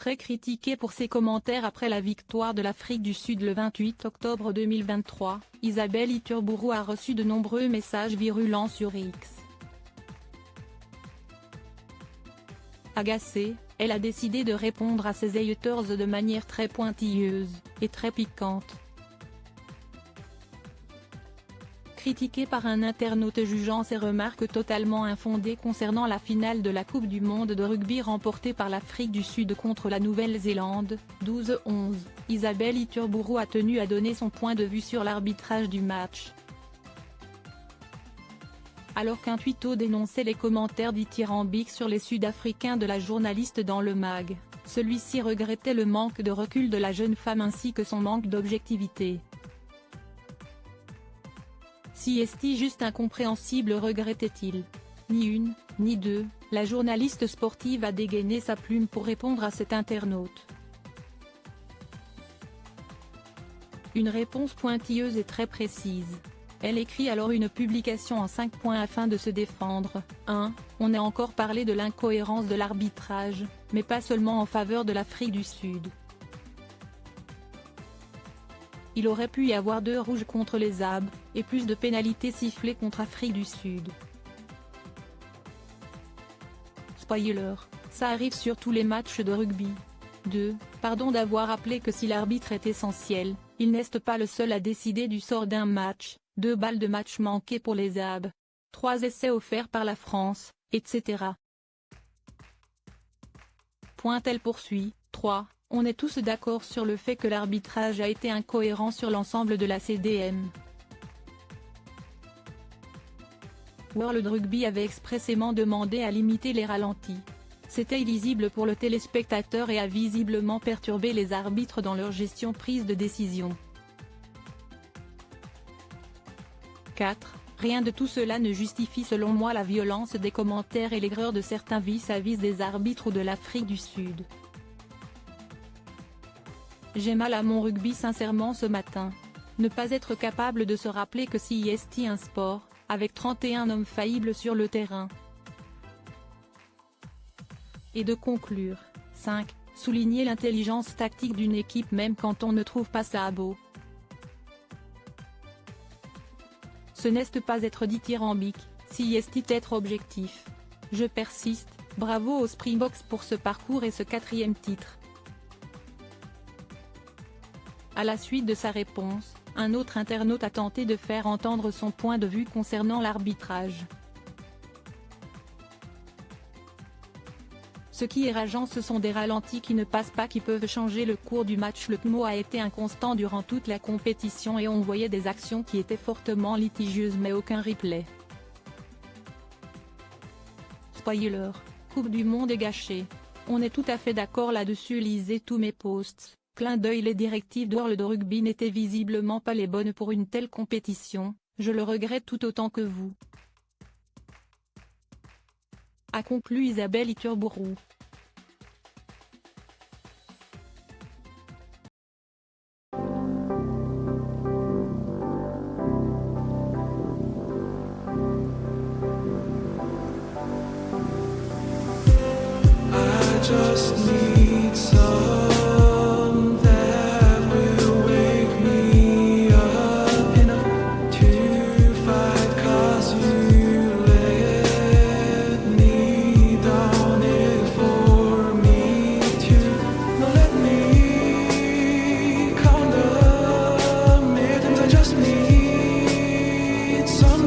très critiquée pour ses commentaires après la victoire de l'Afrique du Sud le 28 octobre 2023, Isabelle Iturburu a reçu de nombreux messages virulents sur X. Agacée, elle a décidé de répondre à ses haters de manière très pointilleuse et très piquante. Critiquée par un internaute jugeant ses remarques totalement infondées concernant la finale de la Coupe du monde de rugby remportée par l'Afrique du Sud contre la Nouvelle-Zélande, 12-11, Isabelle Iturburu a tenu à donner son point de vue sur l'arbitrage du match. Alors qu'un tweeto dénonçait les commentaires dithyrambiques sur les Sud-Africains de la journaliste dans le mag, celui-ci regrettait le manque de recul de la jeune femme ainsi que son manque d'objectivité. Si est-il juste incompréhensible, regrettait-il. Ni une, ni deux, la journaliste sportive a dégainé sa plume pour répondre à cet internaute. Une réponse pointilleuse et très précise. Elle écrit alors une publication en 5 points afin de se défendre. 1. On a encore parlé de l'incohérence de l'arbitrage, mais pas seulement en faveur de l'Afrique du Sud. Il aurait pu y avoir 2 rouges contre les Zab, et plus de pénalités sifflées contre Afrique du Sud. Spoiler, ça arrive sur tous les matchs de rugby. 2. Pardon d'avoir rappelé que si l'arbitre est essentiel, il n'est pas le seul à décider du sort d'un match. 2 balles de match manquées pour les Zab. 3 essais offerts par la France, etc. Elle poursuit. 3. On est tous d'accord sur le fait que l'arbitrage a été incohérent sur l'ensemble de la CDM. World Rugby avait expressément demandé à limiter les ralentis. C'était illisible pour le téléspectateur et a visiblement perturbé les arbitres dans leur gestion prise de décision. 4. Rien de tout cela ne justifie selon moi la violence des commentaires et l'aigreur de certains vis-à-vis des arbitres ou de l'Afrique du Sud. J'ai mal à mon rugby sincèrement ce matin. Ne pas être capable de se rappeler que si est un sport, avec 31 hommes faillibles sur le terrain. Et de conclure. 5. Souligner l'intelligence tactique d'une équipe même quand on ne trouve pas ça beau. Ce n'est pas être dithyrambique, si est être objectif. Je persiste, bravo aux Springboks pour ce parcours et ce 4e titre. À la suite de sa réponse, un autre internaute a tenté de faire entendre son point de vue concernant l'arbitrage. Ce qui est rageant, ce sont des ralentis qui ne passent pas, qui peuvent changer le cours du match. Le CMO a été inconstant durant toute la compétition et on voyait des actions qui étaient fortement litigieuses mais aucun replay. Spoiler, Coupe du monde est gâchée. On est tout à fait d'accord là-dessus, lisez tous mes posts. Clin d'œil, les directives de World Rugby n'étaient visiblement pas les bonnes pour une telle compétition, je le regrette tout autant que vous. A conclu Isabelle Iturburu. I just need some that will wake me up enough to fight, 'cause you let me down it for me to not let me count the minutes. I just need some